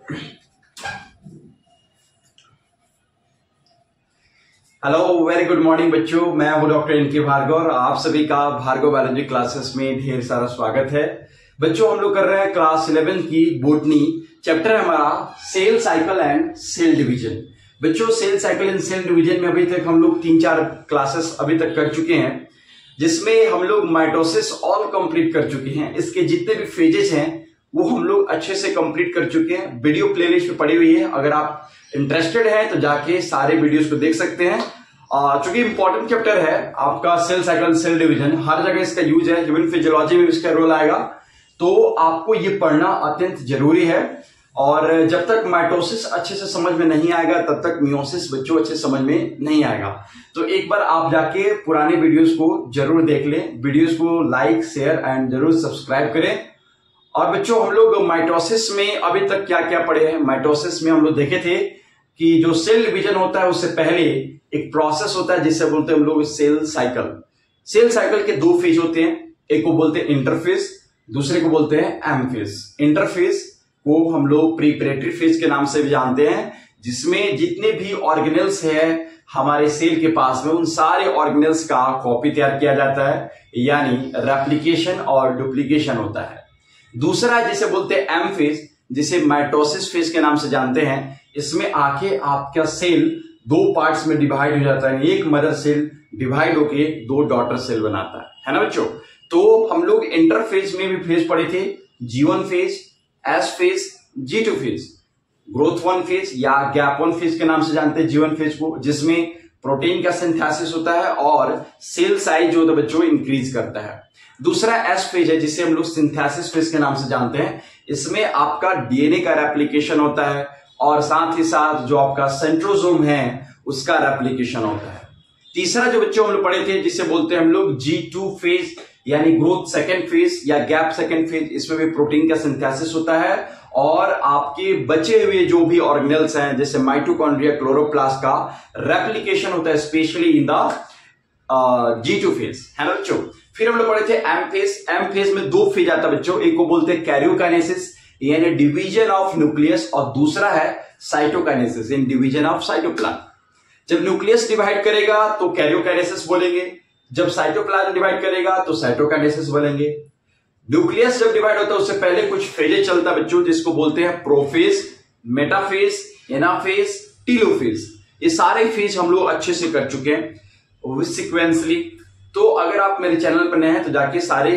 Hello, very good morning बच्चों। मैं हूं डॉक्टर इनके भार्गव और आप सभी का भार्गव बायोलॉजी क्लासेस में ढेर सारा स्वागत है। बच्चों, हम लोग कर रहे हैं क्लास 11 की बोटनी। चैप्टर है हमारा cell cycle and cell division. बच्चों, cell cycle and cell division में अभी तक हम लोग 3-4 क्लासेस अभी तक कर चुके हैं, जिसमें हम लोग माइटोसिस ऑल कंप्लीट कर चुके हैं। इसके जितने भी फेजेस हैं वो हम लोग अच्छे से कंप्लीट कर चुके हैं। वीडियो प्लेलिस्ट में पड़ी हुई है, अगर आप इंटरेस्टेड हैं तो जाके सारे वीडियोस को देख सकते हैं। चूंकि इंपॉर्टेंट चैप्टर है आपका सेल साइकिल सेल डिवीजन, हर जगह इसका यूज है, ह्यूमन फिजियोलॉजी में इसका रोल आएगा, तो आपको ये पढ़ना अत्यंत जरूरी है। और जब तक माइटोसिस अच्छे से समझ में नहीं आएगा तब तक मियोसिस बच्चों अच्छे समझ में नहीं आएगा। तो एक बार आप जाके पुराने वीडियोस को जरूर देख लें, वीडियोस को लाइक शेयर एंड जरूर सब्सक्राइब करें। और बच्चों, हम लोग माइटोसिस में अभी तक क्या क्या पढ़े हैं। माइटोसिस में हम लोग देखे थे कि जो सेल डिवीजन होता है उससे पहले एक प्रोसेस होता है जिससे बोलते हैं हम लोग सेल साइकिल। सेल साइकिल के 2 फेज होते हैं, एक को बोलते हैं इंटरफेज, दूसरे को बोलते हैं एम फेज। इंटरफेज को हम लोग प्रीपरेटरी फेज के नाम से भी जानते हैं, जिसमें जितने भी ऑर्गेनेल्स है हमारे सेल के पास में उन सारे ऑर्गेनेल्स का कॉपी तैयार किया जाता है, यानी रेप्लिकेशन और डुप्लीकेशन होता है। दूसरा जिसे बोलते हैं एम फेज, जिसे माइटोसिस फेज के नाम से जानते हैं। इसमें आके आपका सेल 2 पार्ट्स में डिवाइड हो जाता है, एक मदर सेल डिवाइड होके 2 डॉटर सेल बनाता है ना बच्चों। तो हम लोग इंटरफेज में भी फेज पढ़े थे, G1 phase, S phase, G2 phase, growth 1 phase या गैप 1 फेज के नाम से जानते हैं G1 फेज को, जिसमें प्रोटीन का सिंथेसिस होता है और सेल साइज जो बच्चों इंक्रीज करता है। दूसरा एस फेज है, जिसे हम लोग सिंथेसिस फेज के नाम से जानते हैं। इसमें आपका डीएनए का रेप्लिकेशन होता है और साथ ही साथ जो आपका सेंट्रोसोम है उसका रेप्लिकेशन होता है। तीसरा जो बच्चों हम लोग पढ़े थे जिसे बोलते हैं हम लोग G2 फेज, यानी ग्रोथ 2nd फेज या गैप 2nd फेज। इसमें भी प्रोटीन का सिंथेसिस होता है और आपके बचे हुए जो भी ऑर्गेनेल्स हैं जैसे माइटोकॉन्ड्रिया, क्लोरोप्लास्ट का रेप्लिकेशन होता है, specially in the G2 phase, है ना बच्चों। फिर हम लोग पढ़े थे एम फेज। एम फेज में 2 फेज आता है बच्चों, एक को बोलते हैं कैरियोकाइनेसिस यानी डिवीजन ऑफ न्यूक्लियस, और दूसरा है cytokinesis in division of cytoplasm. जब न्यूक्लियस डिवाइड करेगा तो कैरियोकाइनेसिस बोलेंगे, जब साइटोप्लाज्म डिवाइड करेगा तो साइटोकाइनेसिस बोलेंगे। न्यूक्लियस जब डिवाइड होता है उससे पहले कुछ फेजेस चलता है बच्चों, जिसको बोलते हैं प्रोफेज, मेटाफेज, एनाफेज, टीलोफेज। ये सारे फेज हम लोग अच्छे से कर चुके हैं सिक्वेंसली। तो अगर आप मेरे चैनल पर नए हैं तो जाके सारे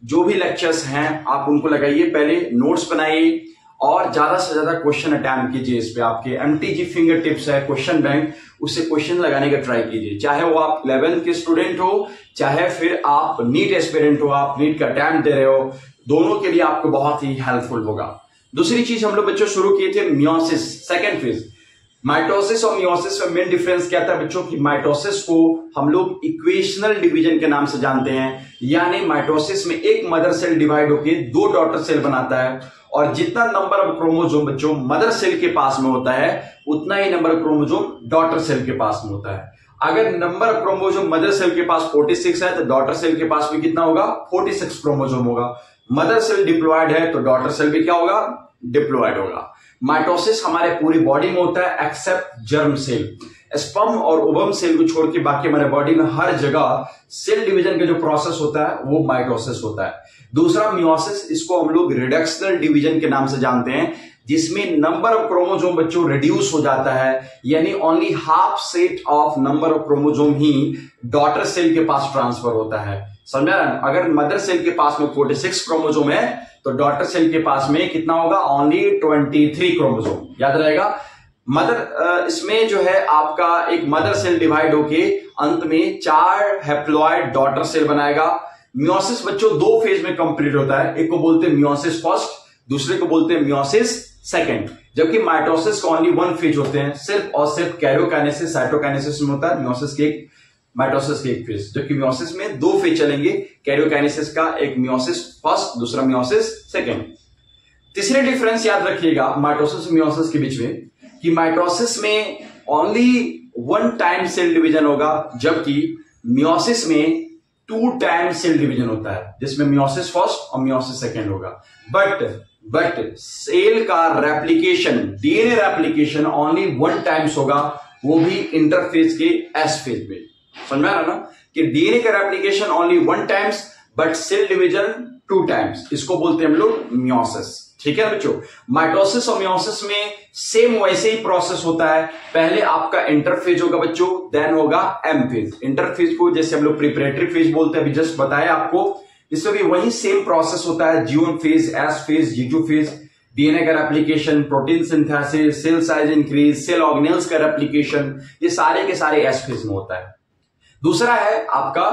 जो भी लेक्चर्स हैं आप उनको लगाइए, पहले नोट्स बनाइए और ज्यादा से ज्यादा क्वेश्चन अटेम्प्ट कीजिए। इस पे आपके MTG फिंगर टिप्स है, क्वेश्चन बैंक, उससे क्वेश्चन लगाने का ट्राई कीजिए। चाहे वो आप 11th के स्टूडेंट हो, चाहे फिर आप नीट एस्पिरेंट हो, आप नीट का अटेम्प्ट दे रहे हो, दोनों के लिए आपको बहुत ही हेल्पफुल होगा। दूसरी चीज हम लोग बच्चों शुरू किए थे मियोसिस 2nd फेज। माइटोसिस और मियोसिस में मेन डिफरेंस क्या था बच्चों की माइटोसिस को हम लोग इक्वेशनल डिवीजन के नाम से जानते हैं, यानी माइटोसिस में एक मदर सेल डिवाइड होकर 2 डॉटर सेल बनाता है, और जितना नंबर ऑफ क्रोमोसोम बच्चों मदर सेल के पास में होता है उतना ही number of chromosome daughter cell के पास में होता है। अगर number of chromosome mother cell के पास 46 है तो डॉटर सेल के पास भी कितना होगा, 46 क्रोमोसोम होगा। मदर सेल डिप्लॉयड है तो डॉटर सेल भी क्या होगा, डिप्लॉयड होगा। माइटोसिस हमारे पूरी बॉडी में होता है एक्सेप्ट जर्म सेल। स्पर्म और ओवम सेल को छोड़ के बाकी हमारे बॉडी में हर जगह सेल डिवीजन का जो प्रोसेस होता है वो माइटोसिस होता है। दूसरा मियोसिस, इसको हम लोग रिडक्शनल डिवीजन के नाम से जानते हैं, जिसमें नंबर ऑफ क्रोमोसोम बच्चों रिड्यूस हो जाता है, यानी only half set of number of chromosome ही डॉटर सेल के पास ट्रांसफर होता है। समझा ना? अगर मदर सेल के पास में 46 क्रोमोसोम है तो डॉटर सेल के पास में कितना होगा, ओनली 23 क्रोमोसोम। याद रहेगा। मदर इसमें जो है आपका एक मदर सेल डिवाइड होके अंत में 4 हैप्लॉइड डॉटर सेल बनाएगा। मियोसिस बच्चों 2 फेज में कंप्लीट होता है, एक को बोलते हैं मियोसिस फर्स्ट, दूसरे को बोलते हैं मियोसिस सेकंड। जबकि माइटोसिस का ओनली 1 फेज होते हैं, सिर्फ और सिर्फ कैरियोकाइनेसिस साइटोकाइनेसिस में होता है, मियोसिस के माइटोसिस के 1 फेज। जबकि मियोसिस में 2 फेज चलेंगे, कैरियोकाइनेसिस का एक मियोसिस फर्स्ट, दूसरा मियोसिस सेकंड। तीसरे डिफरेंस याद रखिएगा माइटोसिस और मियोसिस के बीच में कि माइटोसिस में ओनली 1 टाइम सेल डिवीजन होगा, जबकि मियोसिस में 2 टाइम्स सेल डिवीजन होता है, जिसमें मियोसिस फर्स्ट और मियोसिस सेकेंड होगा। बट सेल का replication, DNA replication only 1 times होगा, वो भी इंटरफेज के एस फेज में। समझ में आ रहा ना कि डीएनए का replication only 1 times but cell division 2 times, इसको बोलते हैं हम लोग मियोसिस। ठीक है बच्चों, माइटोसिस और मियोसिस में सेम वैसे ही प्रोसेस होता है। पहले आपका इंटरफेज होगा बच्चों, देन होगा एम फेज। इंटरफेज को जैसे हम लोग प्रिपरेटरी फेज बोलते हैं, अभी जस्ट बताया आपको, इसमें भी वही सेम प्रोसेस होता है। G1 phase, S phase, G2 phase, DNA का replication, protein synthesis, cell size increase, cell organelles का रेप्लिकेशन, ये सारे के सारे एस फेज में होता है। दूसरा है आपका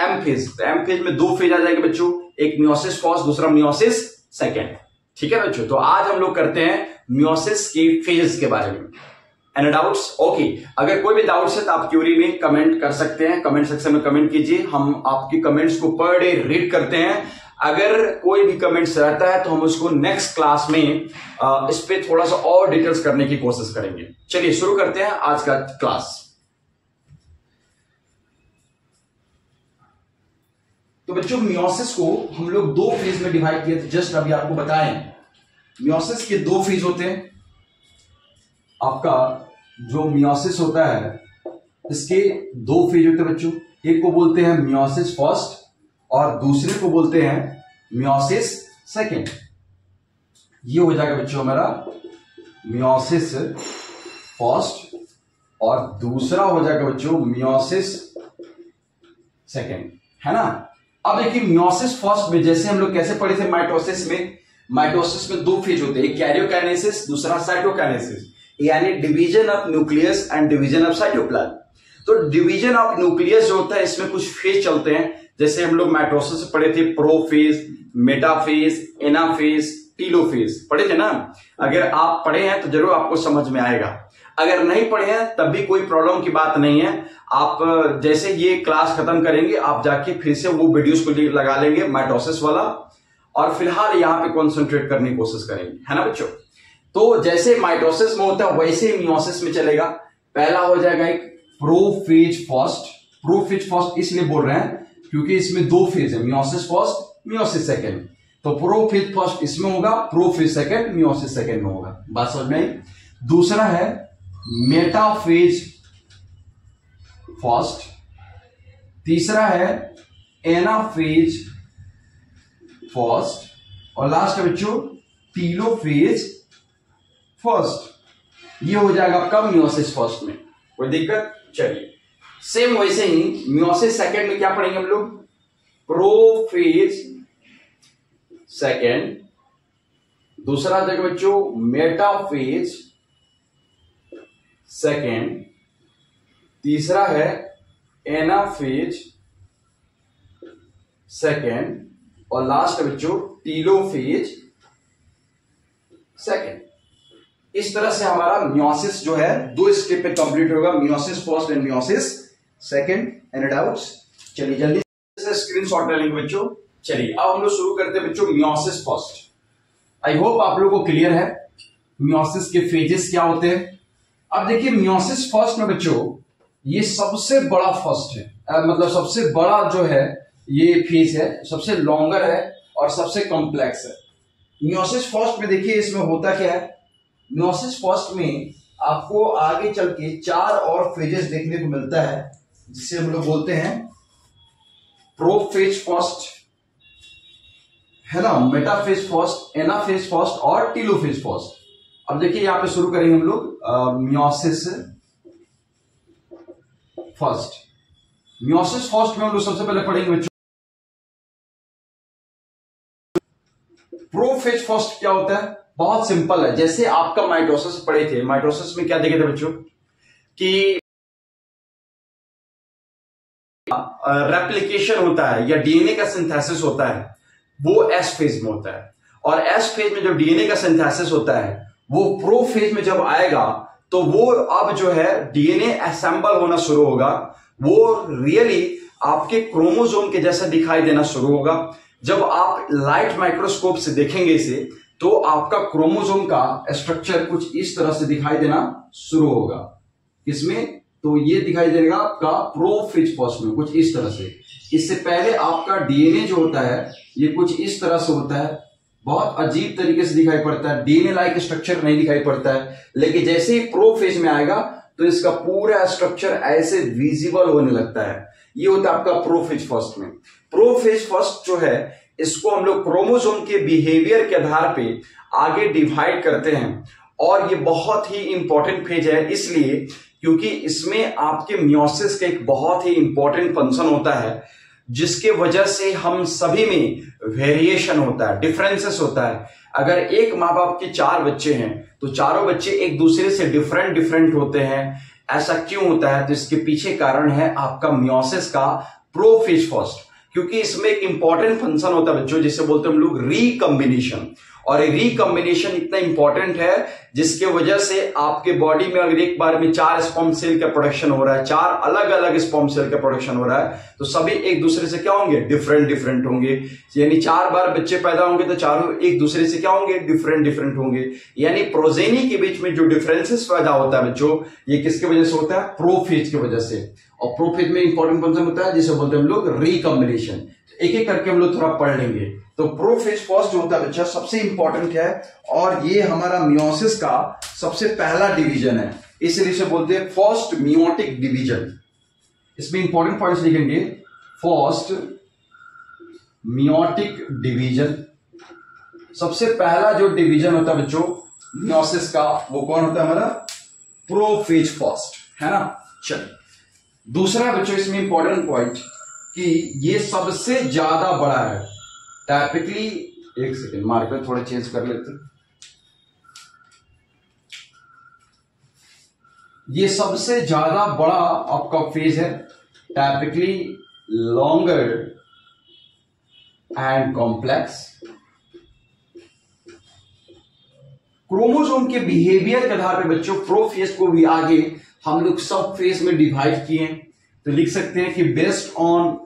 एम फेज। एम फेज में 2 फेज आ जाएंगे बच्चों, एक मियोसिस फर्स्ट, दूसरा मियोसिस सेकेंड। ठीक है बच्चों, तो आज हम लोग करते हैं मियोसिस के फेजेस के बारे में। Any doubts? ओके, अगर कोई भी डाउट्स है तो आप क्यूरी में कमेंट कर सकते हैं, कमेंट सेक्शन में कमेंट कीजिए, हम आपकी कमेंट्स को पर डे रीड करते हैं। अगर कोई भी कमेंट्स रहता है तो हम उसको नेक्स्ट क्लास में इस पे थोड़ा सा और डिटेल्स करने की कोशिश करेंगे। चलिए शुरू करते हैं आज का क्लास। तो बच्चों, मियोसिस को हम लोग 2 फेज में डिवाइड किए थे, जस्ट अभी आपको बताएं। मियोसिस के 2 फेज होते हैं। आपका जो मियोसिस होता है इसके 2 फेज होते हैं बच्चों, एक को बोलते हैं मियोसिस फर्स्ट और दूसरे को बोलते हैं मियोसिस सेकेंड। ये हो जाएगा बच्चों हमारा मियोसिस फर्स्ट और दूसरा हो जाएगा बच्चों मियोसिस सेकेंड, है ना। अब देखिए मियोसिस फर्स्ट में जैसे हम लोग कैसे पढ़े थे माइटोसिस में, माइटोसिस में 2 फेज होते हैं, एक कैरियोकाइनेसिस, दूसरा साइटोकाइनेसिस, यानी division of nucleus and division of cytoplasm. तो डिवीजन ऑफ न्यूक्लियस जो होता है इसमें कुछ फेज चलते हैं, जैसे हम लोग माइटोसिस से पढ़े थे, प्रोफेज, मेटाफेज, एनाफेज, टीलोफेज पढ़े थे ना। अगर आप पढ़े हैं तो जरूर आपको समझ में आएगा, अगर नहीं पढ़े हैं तब भी कोई प्रॉब्लम की बात नहीं है। आप जैसे ये क्लास खत्म करेंगे आप जाके फिर से वो वीडियोस को लगा लेंगे माइटोसिस वाला, और फिलहाल यहाँ पे कॉन्सेंट्रेट करने की कोशिश करेंगे, है ना बच्चों। तो जैसे माइटोसिस में होता है वैसे ही मियोसिस में चलेगा। पहला हो जाएगा एक प्रोफेज फर्स्ट। प्रोफेज फर्स्ट इसलिए बोल रहे हैं क्योंकि इसमें 2 फेज है, मियोसिस फर्स्ट, मियोसिस सेकेंड। तो प्रोफेज फर्स्ट इसमें होगा, प्रोफेज सेकेंड मियोसिस सेकेंड में होगा। बात समझ में आई? दूसरा है मेटाफेज फर्स्ट, तीसरा है एनाफेज फर्स्ट और लास्ट है बच्चों टीलोफेज फर्स्ट। ये हो जाएगा आपका मियोसिस फर्स्ट में, कोई दिक्कत? चलिए सेम वैसे ही मियोसिस सेकेंड में क्या पढ़ेंगे हम लोग, प्रोफेज सेकेंड, दूसरा जगह बच्चों मेटाफेज सेकेंड, तीसरा है एनाफेज सेकेंड और लास्ट है बच्चों टीलोफेज सेकेंड। इस तरह से हमारा मियोसिस जो है 2 स्टेप पे कंप्लीट होगा, meiosis first and meiosis second. Any doubts? चलिए जल्दी से स्क्रीनशॉट ले लेंगे बच्चों। चलिए अब हम लोग शुरू करते हैं बच्चों मियोसिस फर्स्ट। आई होप आप लोगों को क्लियर है मियोसिस के फेजेस क्या होते हैं। अब देखिए मियोसिस फर्स्ट में बच्चों ये सबसे बड़ा फर्स्ट है, मतलब सबसे बड़ा जो है ये फेज है, सबसे लॉन्गर है और सबसे कॉम्प्लेक्स है। मियोसिस फर्स्ट में देखिए इसमें होता क्या है, मियोसिस फर्स्ट में आपको आगे चल के 4 और फेजेस देखने को मिलता है, जिसे हम लोग बोलते हैं प्रोफेज फर्स्ट, है ना, मेटाफेज फर्स्ट, एनाफेज फर्स्ट और टीलोफेज फर्स्ट। अब देखिए यहां पे शुरू करेंगे हम लोग मियोसिस फर्स्ट। मियोसिस फर्स्ट में हम लोग सबसे पहले पढ़ेंगे बच्चों प्रोफेज फर्स्ट क्या होता है। बहुत सिंपल है, जैसे आपका माइटोसिस पढ़े थे, माइटोसिस में क्या देखे थे बच्चों कि रेप्लिकेशन होता है या डीएनए का सिंथेसिस होता है, वो एस फेज में होता है। और एस फेज में जो डीएनए का सिंथेसिस होता है वो प्रो फेज में जब आएगा तो वो अब जो है डीएनए असेंबल होना शुरू होगा, वो रियली आपके क्रोमोसोम के जैसा दिखाई देना शुरू होगा। जब आप लाइट माइक्रोस्कोप से देखेंगे इसे तो आपका क्रोमोसोम का स्ट्रक्चर कुछ इस तरह से दिखाई देना शुरू होगा। किसमें? तो ये दिखाई देगा आपका प्रोफेज फर्स्ट में कुछ इस तरह से। इससे पहले आपका डीएनए जो होता है ये कुछ इस तरह से होता है, बहुत अजीब तरीके से दिखाई पड़ता है, डीएनए लाइक स्ट्रक्चर नहीं दिखाई पड़ता है। लेकिन जैसे ही प्रोफेज में आएगा तो इसका पूरा स्ट्रक्चर ऐसे विजिबल होने लगता है। ये होता है आपका प्रोफेज फर्स्ट में। प्रोफेज फर्स्ट जो है इसको हम लोग क्रोमोसोम के बिहेवियर के आधार पे आगे डिवाइड करते हैं, और ये बहुत ही इंपॉर्टेंट फेज है इसलिए क्योंकि इसमें आपके मियोसिस का एक बहुत ही इंपॉर्टेंट फंक्शन होता है, जिसके वजह से हम सभी में वेरिएशन होता है, डिफरेंसेस होता है। अगर एक माँ बाप के 4 बच्चे हैं तो चारों बच्चे एक दूसरे से डिफरेंट होते हैं। ऐसा क्यों होता है? तो इसके पीछे कारण है आपका मियोसिस का प्रोफेज फर्स्ट, क्योंकि इसमें एक इंपॉर्टेंट फंक्शन होता है बच्चों जिसे बोलते हैं हम लोग रिकॉम्बिनेशन। और ये रिकॉम्बिनेशन इतना इंपॉर्टेंट है जिसके वजह से आपके बॉडी में अगर एक बार में 4 स्पर्म सेल का प्रोडक्शन हो रहा है, 4 अलग अलग स्पर्म सेल का प्रोडक्शन हो रहा है, तो सभी एक दूसरे से क्या होंगे? डिफरेंट होंगे। यानी 4 बार बच्चे पैदा होंगे तो चारों एक दूसरे से क्या होंगे? डिफरेंट होंगे। यानी प्रोजेनी के बीच में जो डिफरेंसेस पैदा होता है बच्चों, ये किसके वजह से होता है? प्रोफेज की वजह से। और प्रोफेज में इंपॉर्टेंट फंक्शन होता है जिसे बोलते हैं हम लोग रिकॉम्बिनेशन। एक एक करके हम लोग थोड़ा पढ़ लेंगे। तो प्रोफेज फर्स्ट जो होता है बच्चा सबसे इंपॉर्टेंट है, और ये हमारा मियोसिस का सबसे पहला डिवीजन है, इसलिए इसे बोलते हैं फर्स्ट मियोटिक डिवीजन। इसमें इंपॉर्टेंट पॉइंट्स लिखेंगे। फर्स्ट मियोटिक डिवीजन, सबसे पहला जो डिवीजन होता है बच्चों मियोसिस का, वो कौन होता है? हमारा प्रोफेज फर्स्ट, है ना। चलिए दूसरा बच्चों इसमें इंपॉर्टेंट पॉइंट कि ये सबसे ज्यादा बड़ा है। टाइपिकली, एक सेकेंड मार्कर थोड़ा चेंज कर लेते हैं। ये सबसे ज्यादा बड़ा आपका फेज है, typically longer and complex. Chromosome के बिहेवियर के आधार पर बच्चों प्रोफेज को भी आगे हम लोग सब फेज में डिवाइड किए हैं। तो लिख सकते हैं कि based on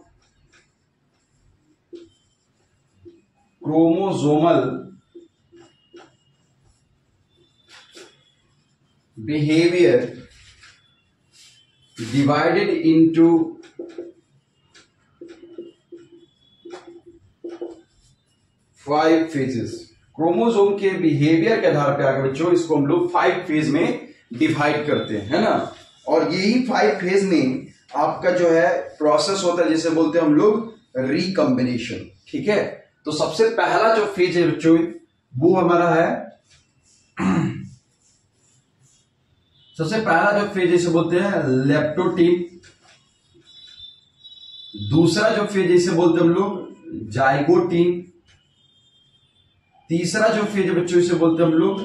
chromosomal behaviour divided into 5 phases. Chromosome के बिहेवियर के आधार पर आगे बच्चों इसको हम लोग 5 फेज में डिवाइड करते हैं, है ना। और यही 5 फेज में आपका जो है प्रोसेस होता है जिसे बोलते हैं हम लोग रिकॉम्बिनेशन। ठीक है, तो सबसे पहला जो फेज है बच्चों वो हमारा है सबसे पहला जो फेज इसे बोलते हैं लेप्टोटीन। दूसरा जो फेज इसे बोलते हैं हम लोग जाइगोटीन। तीसरा जो फेज बच्चों इसे बोलते हैं हम लोग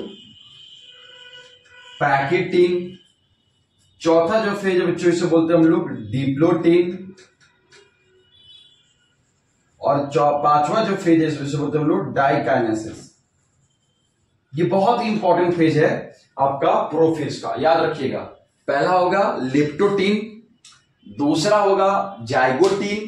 पैकेटीन। चौथा जो फेज बच्चों इसे बोलते हैं हम लोग डिप्लोटीन। और 5वां जो फेज है इसे बोलते हैं हम लोग डाइकाइनेसिस। ये बहुत ही इंपॉर्टेंट फेज है आपका प्रोफेज का, याद रखिएगा। पहला होगा लेप्टोटीन, दूसरा होगा जाइगोटीन,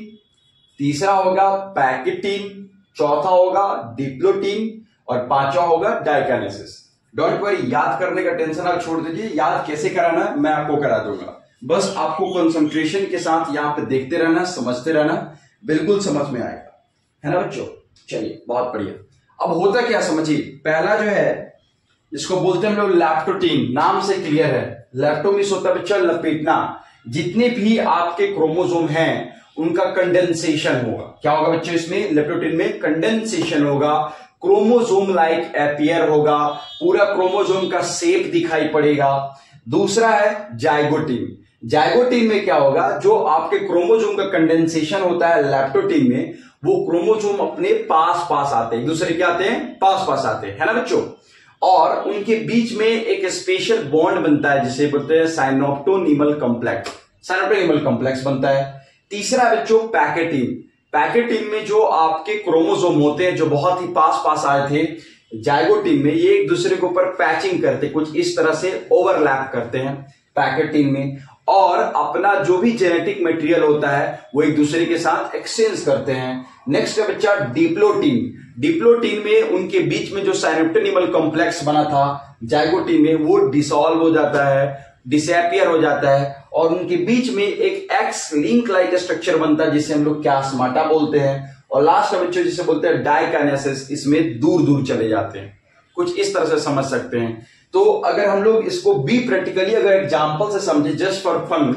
तीसरा होगा पैकेटीन, चौथा होगा डिप्लोटीन और 5वां होगा डाइकाइनेसिस। डोंट वरी, याद करने का टेंशन आप छोड़ दीजिए। याद कैसे कराना है मैं आपको करा दूंगा, बस आपको कंसंट्रेशन के साथ यहां पे देखते रहना, समझते रहना, बिल्कुल समझ में आएगा, है ना बच्चों। चलिए बहुत बढ़िया। अब होता क्या समझिए, पहला जो है इसको बोलते हैं हम लोग लैप्टोटीन। नाम से क्लियर है, लैप्टोमिस होता है बच्चा लपेटना। जितने भी आपके क्रोमोसोम हैं उनका कंडेंसेशन होगा। क्या होगा बच्चों इसमें? लेप्टोटीन में कंडेंसेशन होगा, क्रोमोसोम लाइक अपीयर होगा, पूरा क्रोमोसोम का शेप दिखाई पड़ेगा। दूसरा है जाइगोटीन। जाइगोटीन में क्या होगा? जो आपके क्रोमोसोम का कंडेंसेशन होता है लैप्टोटीन में, वो क्रोमोसोम अपने पास पास आते हैं, एक दूसरे के आते हैं, पास पास आते हैं, है ना बच्चों। और उनके बीच में एक स्पेशल बॉन्ड बनता है जिसे बोलते हैं साइनोप्टोनिमल कॉम्प्लेक्स। साइनोप्टोनिमल कॉम्प्लेक्स बनता है। तीसरा बच्चों पैकेटीन। पैकेटीन में जो आपके क्रोमोसोम होते हैं जो बहुत ही पास पास आए थे जाइगोटीन में, ये एक दूसरे के ऊपर पैचिंग करते, कुछ इस तरह से ओवरलैप करते हैं पैकेटीन में, और अपना जो भी जेनेटिक मटेरियल होता है वो एक दूसरे के साथ एक्सचेंज करते हैं। नेक्स्ट है बच्चा डिप्लोटीन। डिप्लोटीन में उनके बीच में जो साइनोप्टोनिमल कॉम्प्लेक्स बना था जाइगोटीन में, वो डिसॉल्व हो जाता है, डिसएपियर हो जाता है, और उनके बीच में एक एक्स लिंक लाइक स्ट्रक्चर बनता है जिसे हम लोग क्यास्माटा बोलते हैं। और लास्ट में बच्चों जिसे बोलते हैं डाइकाइनेसिस, इसमें दूर दूर चले जाते हैं। कुछ इस तरह से समझ सकते हैं। तो अगर हम लोग इसको बी प्रैक्टिकली अगर एग्जांपल से समझे जस्ट फॉर फन,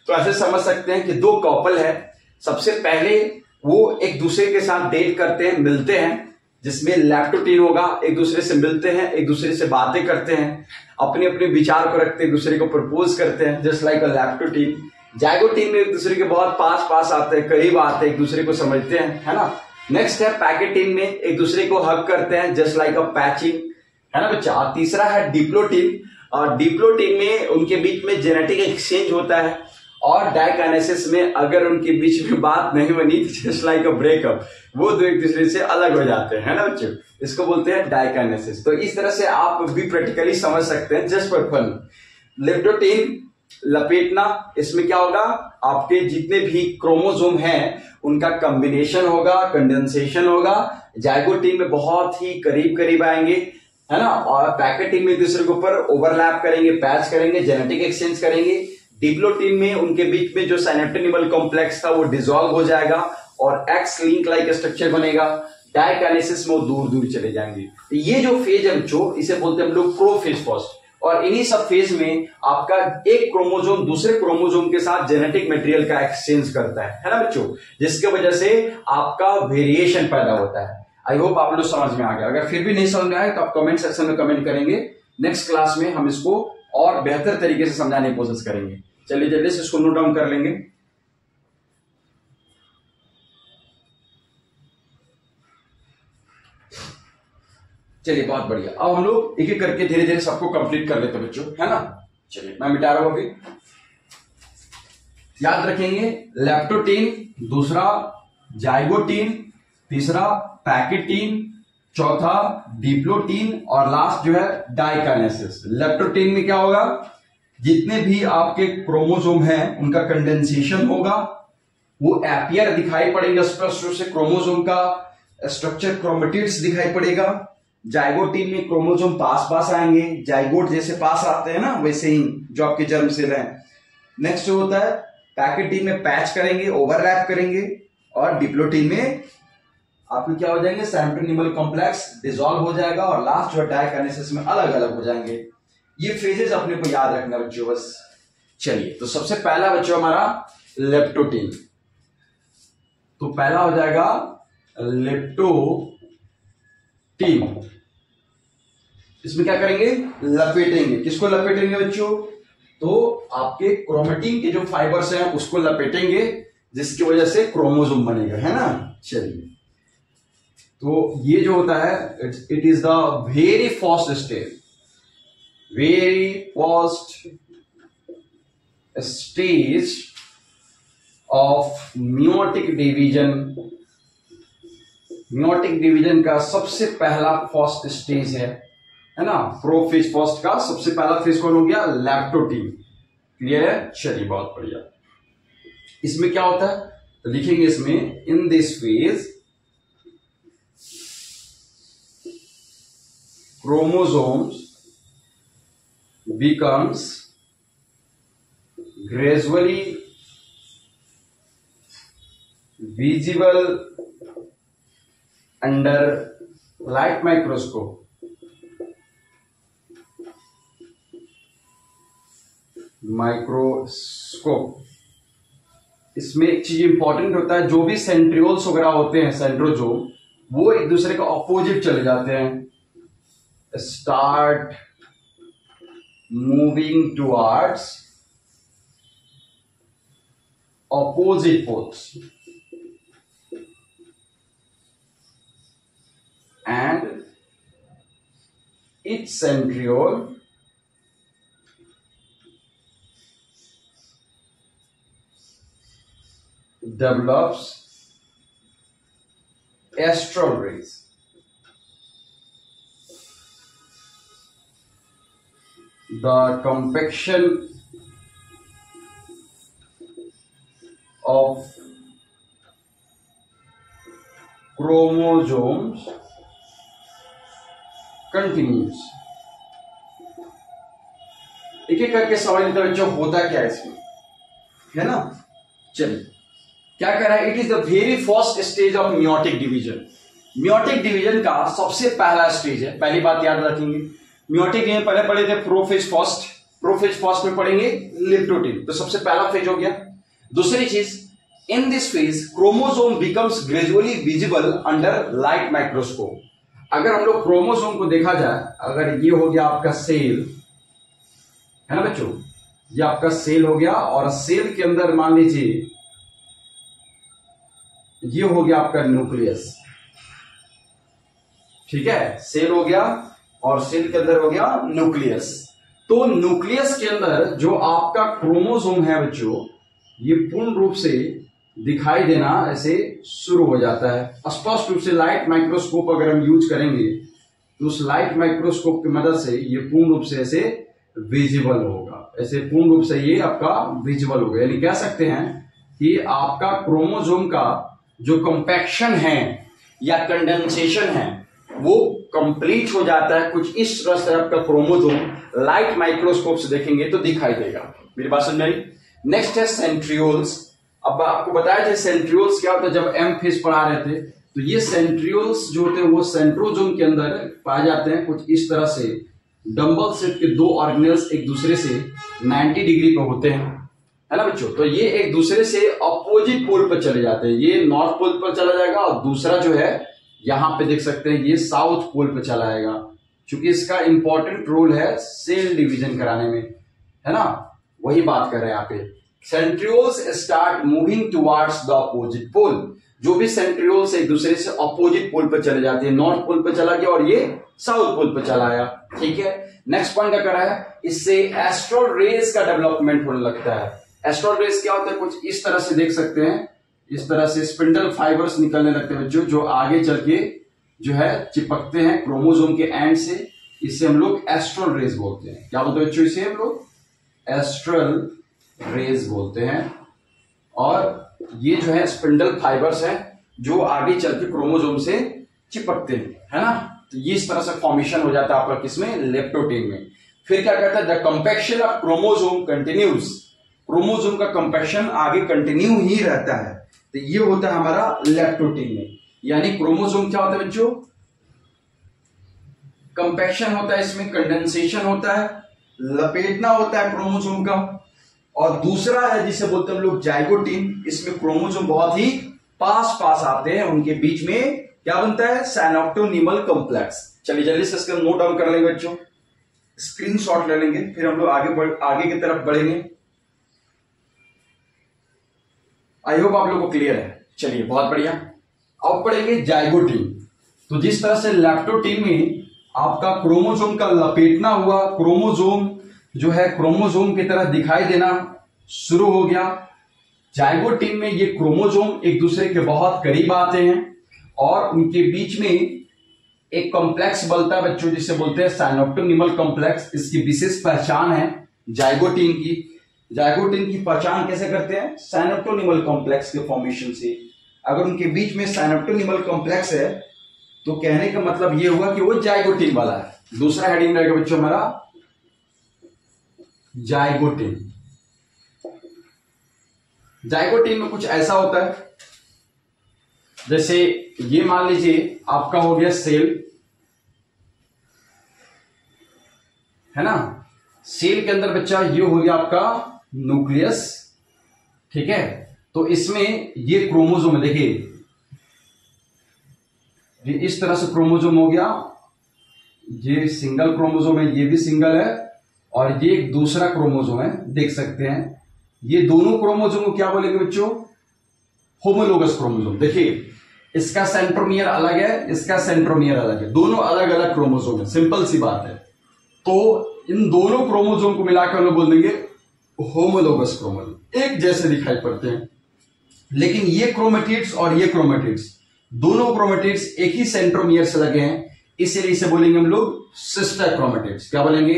तो ऐसे समझ सकते हैं कि दो कपल है, सबसे पहले वो एक दूसरे के साथ डेट करते हैं, मिलते हैं, जिसमें लैप्टोटीन होगा, एक दूसरे से मिलते हैं, एक दूसरे से बातें करते हैं, अपने अपने विचार को रखते हैं, एक दूसरे को प्रपोज करते हैं, जस्ट लाइक अ लैप्टोटीन। जाइगोटीन में एक दूसरे के बहुत पास पास आते हैं, करीब आते हैं, एक दूसरे को समझते हैं, है ना। नेक्स्ट है पैकेटीन में एक दूसरे को हग करते हैं, जस्ट लाइक अ पैचिंग, है ना बच्चा। और तीसरा है डिप्लोटीन, और डिप्लोटीन में उनके बीच में जेनेटिक एक्सचेंज होता है। और डाइकाइनेसिस में अगर उनके बीच में बात नहीं बनी, जस्ट लाइक अ ब्रेकअप, वो दो एक दूसरे से अलग हो जाते हैं, है ना बच्चों। इसको बोलते हैं डाइकाइनेसिस। तो इस तरह से आप भी प्रैक्टिकली समझ सकते हैं जस्ट फॉर फन। लेप्टोटीन लपेटना, इसमें क्या होगा, आपके जितने भी क्रोमोसोम हैं उनका कॉम्बिनेशन होगा, कंडेंसेशन होगा। जाइगोटीन में बहुत ही करीब करीब आएंगे, है ना। और पैकेटीन में एक दूसरे के ऊपर ओवरलैप करेंगे, पैच करेंगे, जेनेटिक एक्सचेंज करेंगे। डिप्लोटीन में उनके बीच में जो साइनेप्टिनिमल कॉम्प्लेक्स था वो डिसॉल्व हो जाएगा और एक्स लिंक लाइक स्ट्रक्चर बनेगा। डाइकाइनेसिस में वो दूर दूर चले जाएंगे। तो ये जो फेज है बच्चों, इसे बोलते हैं हम लोग प्रोफेज फर्स्ट। और इन्हीं सब फेज में आपका एक क्रोमोसोम दूसरे क्रोमोसोम के साथ जेनेटिक मटेरियल का एक्सचेंज करता है ना बच्चों, जिसके वजह से आपका वेरिएशन पैदा होता है। आई होप आप लोग समझ में आ गया। अगर फिर भी नहीं समझ में आए तो आप कमेंट सेक्शन में कमेंट करेंगे। नेक्स्ट क्लास में हम इसको और बेहतर तरीके से समझाने की कोशिश करेंगे। चलिए जल्दी से इसको नोट डाउन कर लेंगे। चलिए बहुत बढ़िया। अब हम लोग एक एक करके धीरे धीरे सबको कंप्लीट कर लेते हैं बच्चों, है ना। चलिए मैं मिटा रहा हूं अभी। याद रखेंगे, लैप्टोटीन, दूसरा जाइगोटीन, तीसरा पैकेटीन, चौथा डिप्लोटीन और लास्ट जो है डाइकाइनेसिस। लैप्टोटीन में क्या होगा, जितने भी आपके क्रोमोसोम हैं उनका कंडेंसेशन होगा, वो एपियर दिखाई पड़ेगा स्पष्ट रूप से, क्रोमोसोम का स्ट्रक्चर क्रोमेटिड्स दिखाई पड़ेगा। जाइगोटीन में क्रोमोसोम पास पास आएंगे, जाइगोट जैसे पास आते हैं ना वैसे ही जो आपके जर्म सेल हैं। नेक्स्ट जो होता है पैकेटीन में पैच करेंगे, ओवरलैप करेंगे। और डिप्लोटीन में आपके क्या हो जाएंगे, साइनेप्टिनिमल कॉम्प्लेक्स डिसॉल्व हो जाएगा और लास्ट जो डाइकाइनेसिस में अलग अलग हो जाएंगे। ये फेजेस अपने को याद रखना बच्चों बस। चलिए तो सबसे पहला बच्चों हमारा लेप्टोटीन। तो पहला हो जाएगा लेप्टोटीन। इसमें क्या करेंगे, लपेटेंगे। किसको लपेटेंगे बच्चों, तो आपके क्रोमेटिन के जो फाइबर्स हैं उसको लपेटेंगे, जिसकी वजह से क्रोमोसोम बनेगा, है ना। चलिए तो ये जो होता है it is the very first stage, very first stage of meiotic division. Meiotic division का सबसे पहला फर्स्ट स्टेज है ना। प्रोफेज फर्स्ट का सबसे पहला फेज कौन हो गया, लैप्टोटीन। क्लियर है। चलिए बहुत बढ़िया। इसमें क्या होता है तो लिखेंगे इसमें, इन this phase chromosomes becomes gradually visible under light microscope. इसमें एक चीज इंपॉर्टेंट होता है, जो भी सेंट्रियोल्स वगैरह होते हैं, सेंट्रोजोम, वो एक दूसरे का ऑपोजिट चले जाते हैं, start moving towards opposite poles and each centriole develops astral rays. The compaction of chromosomes continues. एक एक करके समझ लेते हैं बच्चों होता क्या है इसमें। है ना। चलिए क्या कह रहा है, it is the very first stage of meiotic division. Meiotic division का सबसे पहला स्टेज है, पहली बात याद रखेंगे। मियोटिक में पहले पढ़े थे प्रोफेज फर्स्ट, प्रोफेज फर्स्ट में पढ़ेंगे लिप्टोटिन, तो सबसे पहला फेज हो गया। दूसरी चीज, इन this phase chromosome becomes gradually visible under light microscope. अगर हम लोग क्रोमोसोम को देखा जाए, अगर ये हो गया आपका सेल, है ना बच्चों, ये आपका सेल हो गया, और सेल के अंदर मान लीजिए ये हो गया आपका न्यूक्लियस, ठीक है, सेल हो गया और सेल के अंदर हो गया न्यूक्लियस। तो न्यूक्लियस के अंदर जो आपका क्रोमोसोम है बच्चों, ये पूर्ण रूप से दिखाई देना ऐसे शुरू हो जाता है। स्पष्ट रूप से लाइट माइक्रोस्कोप अगर हम यूज करेंगे तो उस लाइट माइक्रोस्कोप की मदद से ये पूर्ण रूप से ऐसे विजिबल होगा, ऐसे पूर्ण रूप से ये आपका विजिबल होगा। यानी कह सकते हैं कि आपका क्रोमोसोम का जो कंपैक्शन है या कंडेंसेशन है वो कंप्लीट हो जाता है। कुछ इस तरह से आपका क्रोमोसोम लाइट माइक्रोस्कोप से देखेंगे तो दिखाई देगा। मेरी बात समझ आई। नेक्स्ट है सेंट्रियोल्स। अब आपको बताया था सेंट्रियोल्स क्या होता है, जब एम फेज पढ़ा रहे थे तो ये सेंट्रियोल्स जो होते हैं वो सेंट्रोजोम के अंदर पाए जाते हैं। कुछ इस तरह से डंबल शेप के दो ऑर्गेनेल्स एक दूसरे से 90 डिग्री पर होते हैं, है ना बच्चों। तो ये एक दूसरे से अपोजिट पोल पर चले जाते हैं, ये नॉर्थ पोल पर चला जाएगा और दूसरा जो है यहां पे देख सकते हैं ये साउथ पोल पर चला आएगा, क्योंकि इसका इंपॉर्टेंट रोल है सेल डिवीजन कराने में, है ना। वही बात कर रहे हैं यहाँ पे। Centrioles start moving towards the opposite pole. जो भी सेंट्रियोल्स एक दूसरे से अपोजिट पोल पर चले जाते हैं, नॉर्थ पोल पर चला गया और ये साउथ पोल पर चला आया, ठीक है। नेक्स्ट पॉइंट क्या कर रहा है, इससे एस्ट्रल रेज का डेवलपमेंट होने लगता है। एस्ट्रल रेज क्या होता है, कुछ इस तरह से देख सकते हैं, इस तरह से स्पिंडल फाइबर्स निकलने लगते हैं जो आगे चल के जो है चिपकते हैं क्रोमोसोम के एंड से। इसे हम लोग एस्ट्रल रेज बोलते हैं। क्या बोलते हैं बच्चों, इसे हम लोग एस्ट्रल रेज बोलते हैं। और ये जो है स्पिंडल फाइबर्स हैं जो आगे चल के क्रोमोसोम से चिपकते हैं, है ना। तो ये इस तरह से फॉर्मेशन हो जाता है आपका किसमें, लेप्टोटीन में। फिर क्या करता है, the compaction of chromosome continues. Chromosome का कंपैक्शन आगे कंटिन्यू ही रहता है, तो ये होता है हमारा लेप्टोटीन में। यानी क्रोमोसोम क्या होता है बच्चों, कंपैक्शन होता है, इसमें कंडेंसेशन होता है, लपेटना होता है क्रोमोसोम का। और दूसरा है जिसे बोलते हैं हम लोग जाइगोटीन। इसमें क्रोमोसोम बहुत ही पास पास आते हैं, उनके बीच में क्या बनता है, साइनोप्टोनिमल कॉम्प्लेक्स। चलिए जल्दी से इसका नोट डाउन कर लेंगे बच्चों, स्क्रीनशॉट ले लेंगे, फिर हम लोग आगे की तरफ बढ़ेंगे। आई होप आप लोगों को क्लियर है। चलिए बहुत बढ़िया। अब पढ़ेंगे जाइगोटीन। तो जिस तरह से लेप्टोटीन में आपका क्रोमोसोम का लपेटना हुआ, क्रोमोसोम जो है क्रोमोसोम की तरह दिखाई देना शुरू हो गया, जाइगोटीन में ये क्रोमोसोम एक दूसरे के बहुत करीब आते हैं और उनके बीच में एक कॉम्प्लेक्स बनता है बच्चों, जिसे बोलते हैं साइनोप्टोनिमल कॉम्प्लेक्स। इसकी विशेष पहचान है जाइगोटीन की। जाइगोटीन की पहचान कैसे करते हैं, साइनोप्टोनिमल कॉम्प्लेक्स के फॉर्मेशन से। अगर उनके बीच में साइनोप्टोनिमल कॉम्प्लेक्स है तो कहने का मतलब यह हुआ कि वो जाइगोटीन वाला है। दूसरा हेडिंग रहेगा बच्चों हमारा जाइगोटीन। जाइगोटीन में कुछ ऐसा होता है, जैसे ये मान लीजिए आपका हो गया सेल, है ना। सेल के अंदर बच्चा ये हो गया आपका न्यूक्लियस, ठीक है। तो इसमें ये क्रोमोसोम है, देखिए ये इस तरह से क्रोमोसोम हो गया, ये सिंगल क्रोमोसोम है, ये भी सिंगल है, और ये एक दूसरा क्रोमोसोम है, देख सकते हैं। ये दोनों क्रोमोसोम को क्या बोलेंगे बच्चों, होमोलोगस क्रोमोसोम। देखिए इसका सेंट्रोमियर अलग है, इसका सेंट्रोमियर अलग है, दोनों अलग अलग क्रोमोसोम है, सिंपल सी बात है। तो इन दोनों क्रोमोसोम को मिलाकर हम लोग बोल देंगे होमोलोगस क्रोमोसोम, एक जैसे दिखाई पड़ते हैं। लेकिन ये क्रोमेटिड्स और ये क्रोमेटिड्स, दोनों क्रोमेटिड्स एक ही सेंट्रोमियर से लगे हैं, इसीलिए इसे बोलेंगे हम लोग सिस्टर क्रोमेटिड्स। क्या बोलेंगे,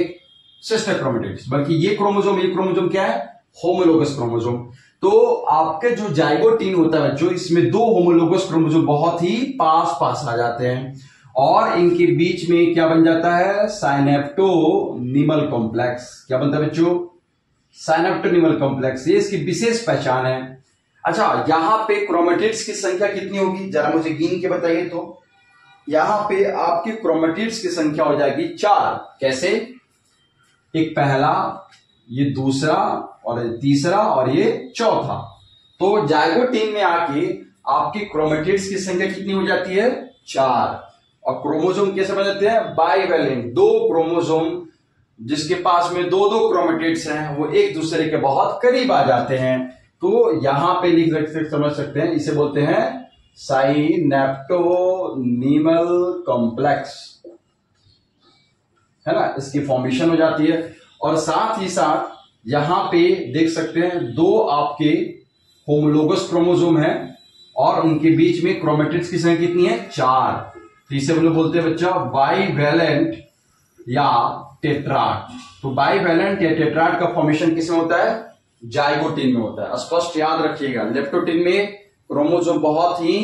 सिस्टर क्रोमेटिड्स। बल्कि ये क्रोमोसोम क्या है, होमोलोगस क्रोमोसोम। तो आपके जो जाइगोटीन होता है बच्चों, इसमें दो होमोलोगस क्रोमोसोम बहुत ही पास पास आ जाते हैं और इनके बीच में क्या बन जाता है, साइनेप्टोनिमल कॉम्प्लेक्स। क्या बनता है बच्चों, साइनेप्टोनिमल कॉम्प्लेक्स, ये इसकी विशेष पहचान है। अच्छा, यहां पे क्रोमेटिड्स की संख्या कितनी होगी, जरा मुझे गिन के बताइए। तो यहां पे आपकी क्रोमेटिड्स की संख्या हो जाएगी 4। कैसे? एक पहला, ये दूसरा और ये तीसरा और ये चौथा। तो जाइगोट में आके आपकी क्रोमेटिड्स की संख्या कितनी हो जाती है? 4। और क्रोमोसोम कैसे बन जाते हैं? बाइवेलेंट। 2 क्रोमोसोम जिसके पास में 2 क्रोमेटिड्स हैं वो एक दूसरे के बहुत करीब आ जाते हैं। तो यहां पे लिख सकते, समझ सकते हैं, इसे बोलते हैं साइनेप्टोनिमल कॉम्प्लेक्स, है ना। इसकी फॉर्मेशन हो जाती है। और साथ ही साथ यहां पे देख सकते हैं 2 आपके होमोलोगस क्रोमोसोम है और उनके बीच में क्रोमेटिड्स की संख्या कितनी है? 4। तो इसे हम लोग बोलते हैं बच्चा बाइवेलेंट या टेट्राड। तो बाइवेलेंट या टेट्राड का फॉर्मेशन किसमें होता है? जाइगोटिन में होता है। स्पष्ट याद रखिएगा, लेप्टोटिन में क्रोमोसोम बहुत ही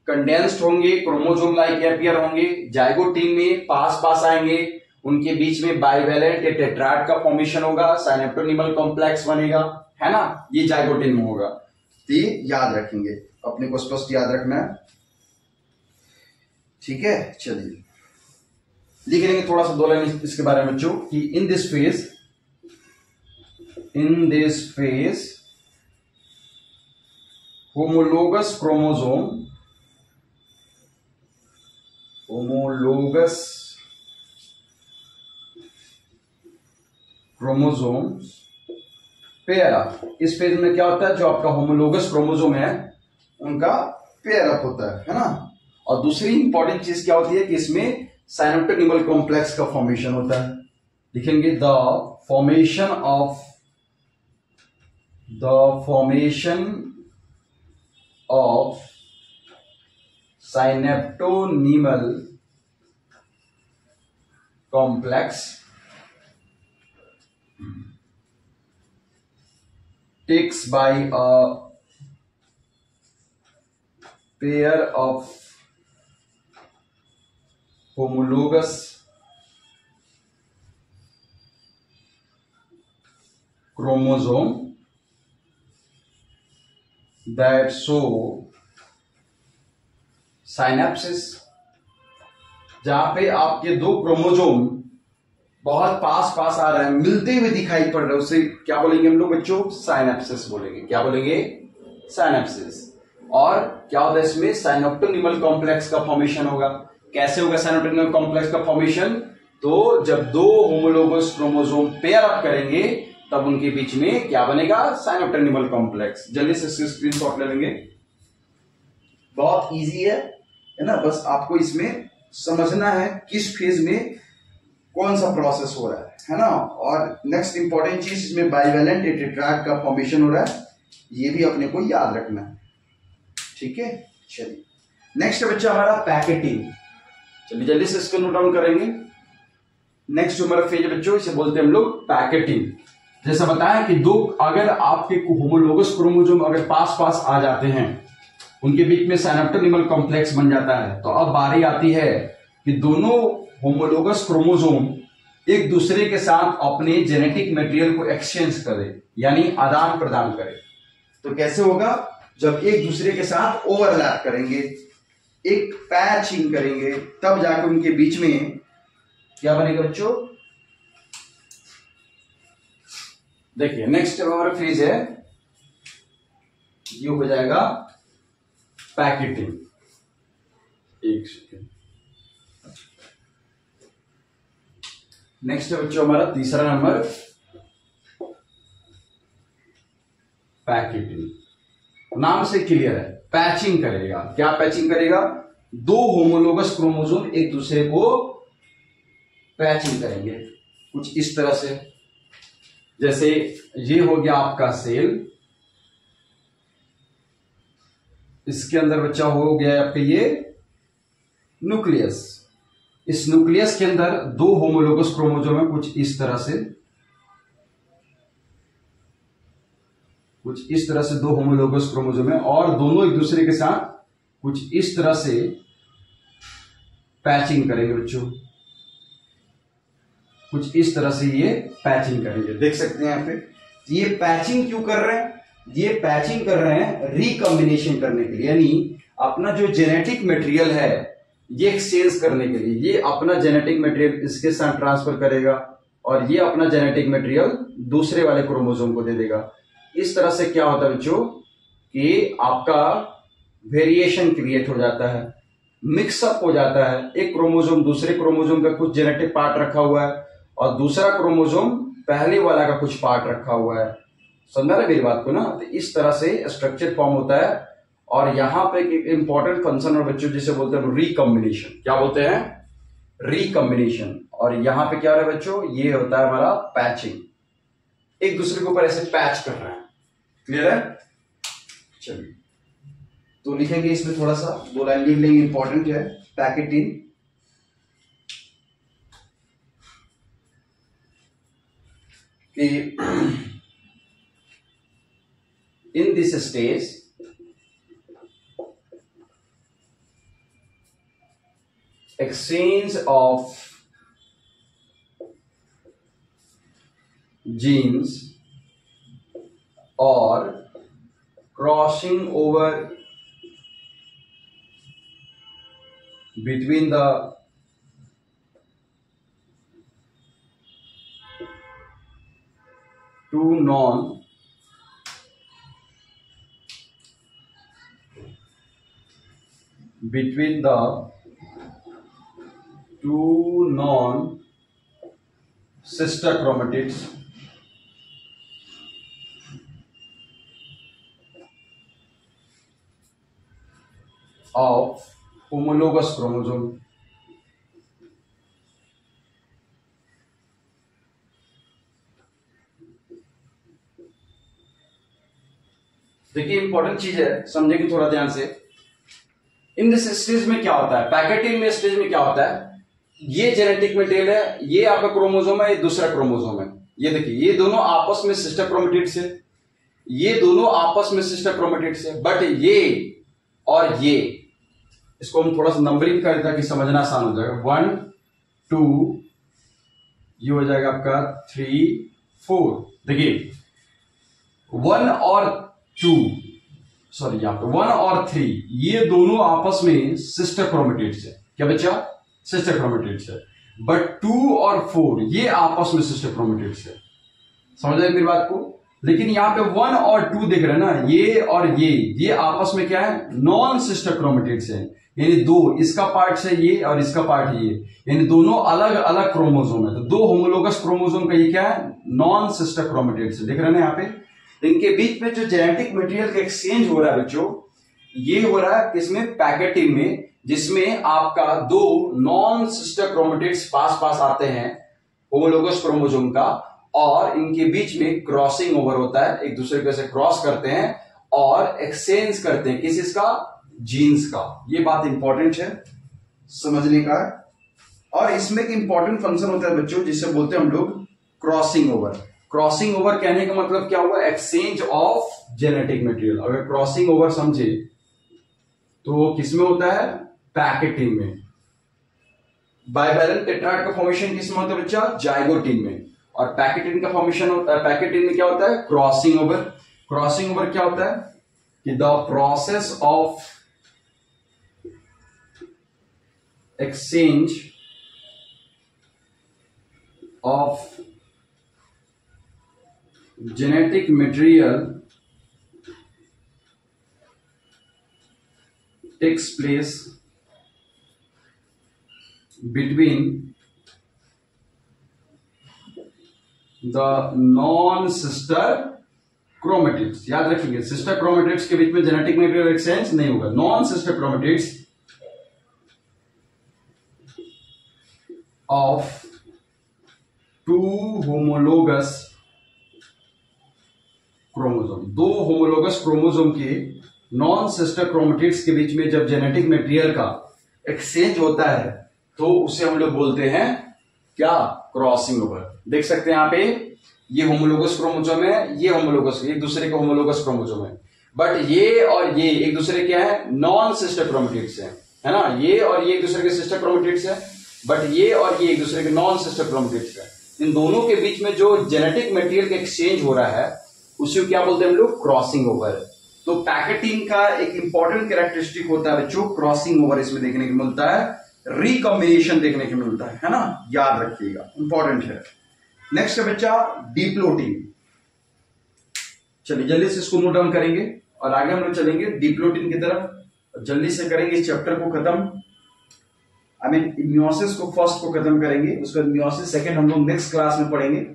कंडेंस्ड होंगे, क्रोमोसोम लाइक अपीयर होंगे। जाइगोटिन में पास पास आएंगे, उनके बीच में बाइवेलेंट या टेट्राड का फॉर्मेशन होगा, साइनेप्टोनिमल कॉम्प्लेक्स बनेगा, है ना। ये जाइगोटिन में होगा। तो ये याद रखेंगे, अपने को स्पष्ट याद रखना है, ठीक है। चलिए लिख लेंगे थोड़ा सा 2 लाइन इसके बारे में बच्चों कि in this phase homologous chromosome pair up. इस फेज में क्या होता है? जो आपका होमोलोगस क्रोमोसोम है उनका पेयर अप होता है ना। और दूसरी इंपॉर्टेंट चीज क्या होती है कि इसमें साइनेप्टोनिमल कॉम्प्लेक्स का फॉर्मेशन होता है। लिखेंगे the formation of synaptonemal complex takes by a pair of homologous chromosome that show synapses। जहां पे आपके 2 क्रोमोसोम बहुत पास पास आ रहे हैं, मिलते हुए दिखाई पड़ रहे हैं, उसे क्या बोलेंगे हम लोग बच्चों? साइनेप्सिस बोलेंगे। क्या बोलेंगे? साइनेप्सिस। और क्या होता है इसमें? साइनेप्टोनिमल कॉम्प्लेक्स का फॉर्मेशन होगा। कैसे होगा साइनेप्टोनिमल कॉम्प्लेक्स का फॉर्मेशन? तो जब 2 होमोलोगस क्रोमोसोम पेयर अप करेंगे तब उनके बीच में क्या बनेगा? साइनेप्टोनिमल कॉम्प्लेक्स। जल्दी से इसकी स्क्रीनशॉट ले लेंगे, बहुत इजी है ना। बस आपको इसमें समझना है किस फेज में कौन सा प्रोसेस हो रहा है ना। और नेक्स्ट इंपॉर्टेंट चीज, इसमें बाइवेलेंट टेट्राड का फॉर्मेशन हो रहा है, ये भी अपने को याद रखना है, ठीक है। चलिए नेक्स्ट बच्चा हमारा पैकेटिंग। चलिए जल्दी से इसको नोट डाउन करेंगे। नेक्स्ट जो हमारा फेज बच्चों, इसे बोलते हैं हम लोग पैकेटिंग। जैसा बताया कि 2 अगर आपके होमोलोगस क्रोमोसोम अगर पास पास आ जाते हैं, उनके बीच में साइनेप्टोनिमल कॉम्प्लेक्स बन जाता है, तो अब बारी आती है कि दोनों होमोलोगस क्रोमोसोम एक दूसरे के साथ अपने जेनेटिक मटेरियल को एक्सचेंज करे, यानी आदान प्रदान करे। तो कैसे होगा? जब एक दूसरे के साथ ओवरलैप करेंगे, एक पैचिंग करेंगे, तब जाकर उनके बीच में क्या बनेगा बच्चों? देखिए नेक्स्ट हमारा फेज है, ये हो जाएगा पैकेटिंग। एक सेकेंड। नेक्स्ट है बच्चों हमारा तीसरा नंबर, पैकेटिंग। नाम से क्लियर है, पैचिंग करेगा। क्या पैचिंग करेगा? 2 होमोलोगस क्रोमोसोम एक दूसरे को पैचिंग करेंगे कुछ इस तरह से। जैसे ये हो गया आपका सेल, इसके अंदर बच्चा हो गया आपका ये न्यूक्लियस। इस न्यूक्लियस के अंदर 2 होमोलोगस क्रोमोसोम है कुछ इस तरह से, 2 होमोलोगस क्रोमोसोम है, और दोनों एक दूसरे के साथ कुछ इस तरह से पैचिंग करेंगे बच्चों। कुछ इस तरह से ये पैचिंग करेंगे, देख सकते हैं यहां पे। ये पैचिंग क्यों कर रहे हैं? ये पैचिंग कर रहे हैं रिकॉम्बिनेशन करने के लिए, यानी अपना जो जेनेटिक मटेरियल है ये एक्सचेंज करने के लिए। ये अपना जेनेटिक मटेरियल इसके साथ ट्रांसफर करेगा और ये अपना जेनेटिक मटेरियल दूसरे वाले क्रोमोसोम को दे देगा। इस तरह से क्या होता है बच्चों कि आपका वेरिएशन क्रिएट हो जाता है, मिक्सअप हो जाता है। एक क्रोमोसोम दूसरे क्रोमोसोम का कुछ जेनेटिक पार्ट रखा हुआ है और दूसरा क्रोमोसोम पहले वाला का कुछ पार्ट रखा हुआ है। समझा ना मेरी बात को ना? तो इस तरह से स्ट्रक्चर फॉर्म होता है। और यहां पे एक इंपॉर्टेंट फंक्शन और बच्चों जिसे बोलते हैं रिकॉम्बिनेशन। क्या बोलते हैं? रिकॉम्बिनेशन। और यहां पे क्या हो रहा है बच्चों? ये होता है हमारा पैचिंग। एक दूसरे के ऊपर ऐसे पैच कर रहे हैं। क्लियर है? चलिए तो लिखेंगे इसमें थोड़ा सा, 2 लाइन लिख लेंगे, इंपॉर्टेंट है। Pachytene in this stage exchange of genes or crossing over between the two non-sister chromatids of homologous chromosome देखिए इंपॉर्टेंट चीज है, समझेंगे थोड़ा ध्यान से। इन दिस स्टेज में क्या होता है? पैकेटिन में स्टेज में क्या होता है? ये जेनेटिक मटेरियल है, ये आपका क्रोमोसोम है, ये दूसरा क्रोमोसोम है। ये देखिए ये दोनों आपस में सिस्टर क्रोमेटिड्स है, ये दोनों आपस में सिस्टर क्रोमेटिड्स है। बट ये और ये, इसको हम थोड़ा सा नंबरिंग करें ताकि समझना आसान हो जाएगा। 1 2 ये हो जाएगा आपका 3 4। देखिए 1 और 2 सॉरी यहाँ पे 1 और 3 ये दोनों आपस में सिस्टर क्रोमेटिड्स है। क्या बच्चा? सिस्टर क्रोमेटिड्स है। बट 2 और 4 ये आपस में सिस्टर क्रोमेटिड्स है। समझ आए मेरी बात को? लेकिन यहाँ पे 1 और 2 देख रहे हैं ना, ये और ये आपस में क्या है? नॉन सिस्टर क्रोमेटिड्स है। यानी दो, इसका पार्ट है ये और इसका पार्ट ये, यानी दोनों अलग अलग क्रोमोसोम है। तो 2 होमोलोगस क्रोमोसोम का ये क्या है? नॉन सिस्टर क्रोमेटिड्स है। देख रहे हैं ना यहाँ पे? इनके बीच में जो जेनेटिक मटेरियल का एक्सचेंज हो रहा है बच्चों, ये हो रहा है किसमें? पैकेटिन में, जिसमें आपका 2 नॉन सिस्टर क्रोमेटिड्स पास पास आते हैं होमोलोगस क्रोमोसोम का, और इनके बीच में क्रॉसिंग ओवर होता है, एक दूसरे को ऐसे क्रॉस करते हैं और एक्सचेंज करते हैं किस इसका? जीन्स का। ये बात इंपॉर्टेंट है समझने का। और इसमें एक इंपॉर्टेंट फंक्शन होता है बच्चों जिसे बोलते हैं हम लोग क्रॉसिंग ओवर। क्रॉसिंग ओवर कहने का मतलब क्या हुआ? Exchange of genetic material. अगर क्रॉसिंग ओवर समझे तो किसमें होता है? पैकेटिन में। बाइवैलेंट टेट्राड का फॉर्मेशन किसमें होता है बच्चा? जाइगोटिन में। और पैकेटिन का फॉर्मेशन होता है, पैकेटिन में क्या होता है? Crossing over. क्रॉसिंग ओवर क्या होता है? कि the process of exchange of genetic material takes place between the non-sister chromatids। याद रखिए सिस्टर क्रोमेटिड्स के बीच में जेनेटिक मटेरियल एक्सचेंज नहीं होगा। Non sister chromatids of 2 homologous chromosome, 2 homologous chromosome के नॉन सिस्टर क्रोमेटिड्स के बीच में जब जेनेटिक मटेरियल का एक्सचेंज होता है तो उसे हम लोग बोलते हैं क्या? Crossing over. देख सकते हैं यहां पे ये होमोलोगस क्रोमोसोम है, ये होमोलोगस, एक दूसरे के होमोलोगस क्रोमोसोम है। बट ये और ये एक दूसरे क्या है? नॉन सिस्टर क्रोमेटिड्स है ना? ये और ये एक दूसरे के सिस्टर क्रोमेटिड्स है, बट ये और ये एक दूसरे के नॉन सिस्टर क्रोमेटिड्स है। इन दोनों के बीच में जो जेनेटिक मटेरियल का एक्सचेंज हो रहा है उसे क्या बोलते हैं हम लोग, क्रॉसिंग ओवर। तो पैकेटिन का एक इंपॉर्टेंट कैरेक्टरिस्टिक होता है बच्चों, क्रॉसिंग ओवर इसमें देखने को मिलता है, रिकॉम्बिनेशन देखने को मिलता है ना, याद रखिएगा, इंपॉर्टेंट है। नेक्स्ट है बच्चा डिप्लोटिन। चलिए जल्दी से इसको नोट डाउन करेंगे और आगे हम लोग चलेंगे डिप्लोटिन की तरफ। जल्दी से करेंगे इस चैप्टर को खत्म, मियोसिस को फर्स्ट को खत्म करेंगे, उसके बाद मियोसिस सेकंड हम लोग नेक्स्ट क्लास में पढ़ेंगे।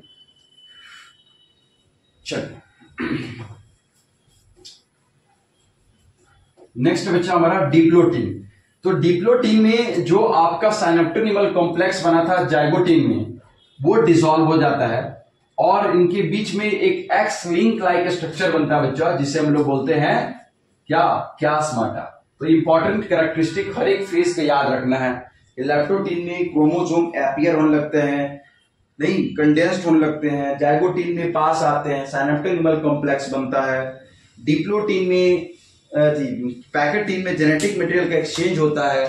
चलिए नेक्स्ट बच्चा हमारा डिप्लोटिन। तो डिप्लोटिन में जो आपका साइनेप्टोनिमल कॉम्प्लेक्स बना था जाइगोटिन में, वो डिसॉल्व हो जाता है और इनके बीच में एक एक्स लिंक लाइक स्ट्रक्चर बनता है बच्चा, जिसे हम लोग बोलते हैं क्या, क्यास्माटा। तो इंपॉर्टेंट कैरेक्टरिस्टिक हर एक फेज का याद रखना है। लैक्टोटिन में क्रोमोसोम एपियर होने लगते हैं, नहीं कंडेंस्ड होने लगते हैं, जाइगोटिन में पास आते हैं, साइनेप्टोनिमल कॉम्प्लेक्स बनता है, डिप्लोटिन में पैकेटिन में जेनेटिक मटेरियल का एक्सचेंज होता है,